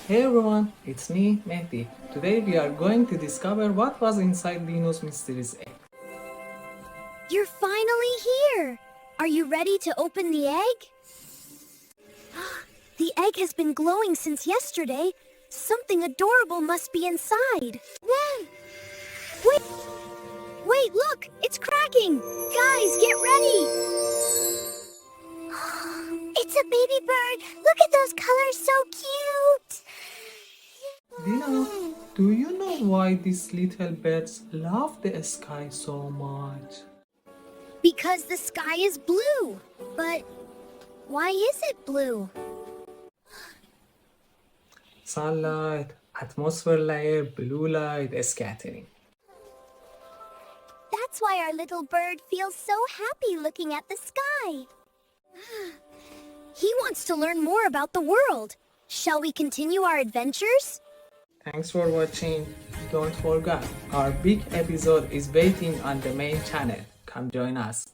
Hey everyone, it's me, Mehdi. Today we are going to discover what was inside Dino's mysterious egg. You're finally here! Are you ready to open the egg? The egg has been glowing since yesterday. Something adorable must be inside. Whoa! Wait, look! It's cracking! Guys, get ready! It's a baby bird! Look at those colors, so cute! Dino, do you know why these little birds love the sky so much? Because the sky is blue. But why is it blue? Sunlight, atmosphere layer, blue light scattering. That's why our little bird feels so happy looking at the sky. He wants to learn more about the world. Shall we continue our adventures? Thanks for watching. Don't forget, our big episode is waiting on the main channel. Come join us.